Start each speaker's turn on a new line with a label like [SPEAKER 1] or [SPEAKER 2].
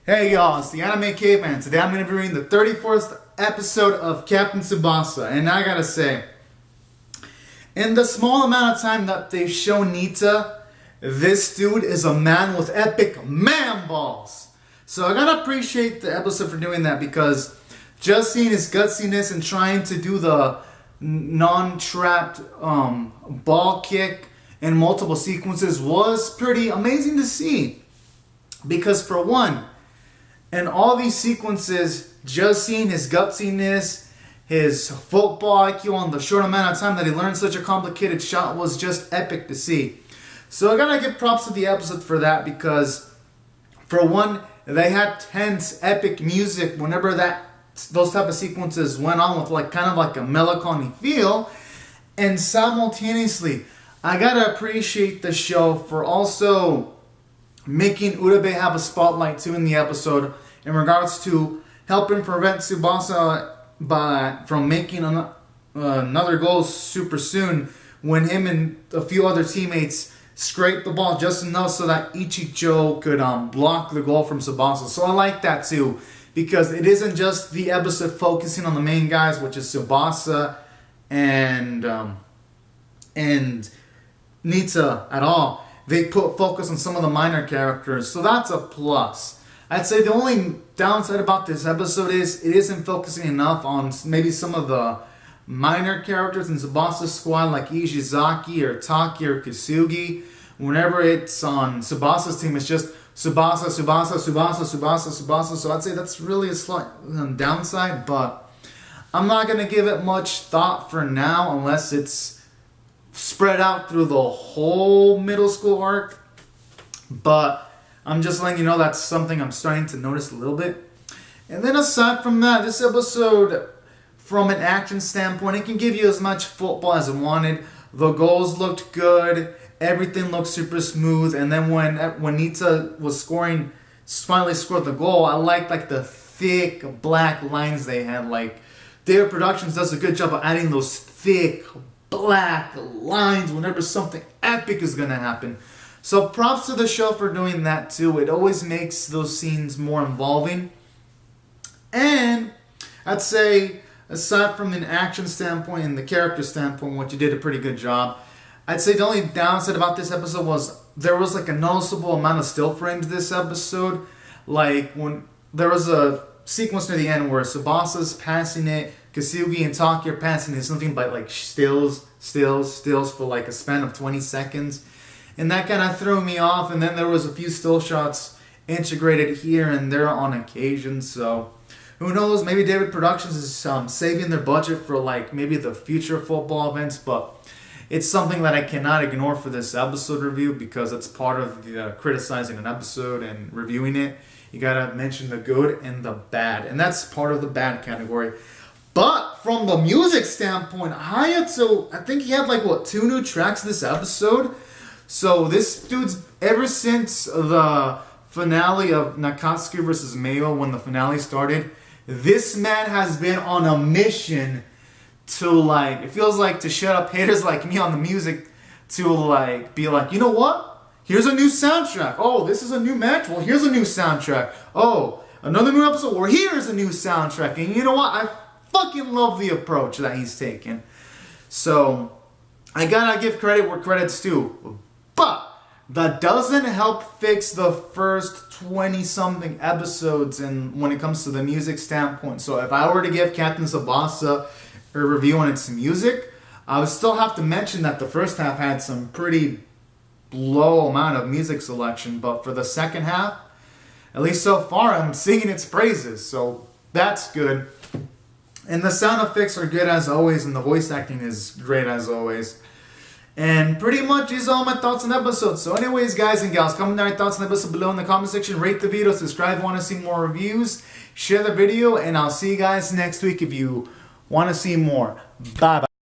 [SPEAKER 1] Hey y'all, it's the Anime Caveman. Today I'm going to be reading the 34th episode of Captain Tsubasa. And I gotta say, in the small amount of time that they've shown Nita, this dude is a man with epic man balls. So I gotta appreciate the episode for doing that, because just seeing his gutsiness and trying to do the non-trapped ball kick in multiple sequences was pretty amazing to see. Because for one, in all these sequences, just seeing his gutsiness, his football IQ on the short amount of time that he learned such a complicated shot was just epic to see. So I gotta give props to the episode for that, because for one, they had tense, epic music whenever those type of sequences went on, with kind of like a melancholy feel. And simultaneously, I gotta appreciate the show for also making Urabe have a spotlight too in the episode, in regards to helping prevent Tsubasa from making another goal super soon, when him and a few other teammates scraped the ball just enough so that Ichijo could block the goal from Tsubasa. So I like that too, because it isn't just the episode focusing on the main guys, which is Tsubasa and Nita at all. They put focus on some of the minor characters, so that's a plus. I'd say the only downside about this episode is it isn't focusing enough on maybe some of the minor characters in Tsubasa's squad, like Ishizaki or Taki or Kisugi. Whenever it's on Tsubasa's team, it's just Tsubasa, Tsubasa, Tsubasa, Tsubasa, Tsubasa. So I'd say that's really a slight downside, but I'm not going to give it much thought for now unless it's spread out through the whole middle school arc. But I'm just letting you know that's something I'm starting to notice a little bit. And then aside from that, this episode, from an action standpoint, it can give you as much football as it wanted. The goals looked good. Everything looked super smooth. And then when Nita was scoring, finally scored the goal, I liked the thick black lines they had. Their Productions does a good job of adding those thick black lines whenever something epic is going to happen. So props to the show for doing that too. It always makes those scenes more involving. And I'd say, aside from an action standpoint and the character standpoint, which you did a pretty good job, I'd say the only downside about this episode was there was a noticeable amount of still frames this episode. When there was a sequence near the end where Tsubasa's passing it, Kasugi and Taki are passing it, something but stills for a span of 20 seconds. And that kind of threw me off. And then there was a few still shots integrated here and there on occasion. So who knows? Maybe David Productions is saving their budget for maybe the future football events. But it's something that I cannot ignore for this episode review, because it's part of the criticizing an episode and reviewing it. You gotta mention the good and the bad, and that's part of the bad category. But from the music standpoint, Hayato, I think he had 2 new tracks this episode. So this dude's, ever since the finale of Nakatsuki vs. Mayo, when the finale started, this man has been on a mission to it feels to shut up haters like me on the music, to be you know what? Here's a new soundtrack. Oh, this is a new match? Well, here's a new soundtrack. Oh, another new episode? Well, here's a new soundtrack. And you know what? I fucking love the approach that he's taken. So I gotta give credit where credit's due. But that doesn't help fix the first 20-something episodes when it comes to the music standpoint. So if I were to give Captain Tsubasa a review on its music, I would still have to mention that the first half had some pretty low amount of music selection. But for the second half, at least so far, I'm singing its praises. So that's good. And the sound effects are good as always, and the voice acting is great as always. And pretty much these are all my thoughts on the episode. So anyways, guys and gals, comment down your thoughts on the episode below in the comment section. Rate the video, subscribe if you want to see more reviews, share the video, and I'll see you guys next week if you want to see more. Bye-bye.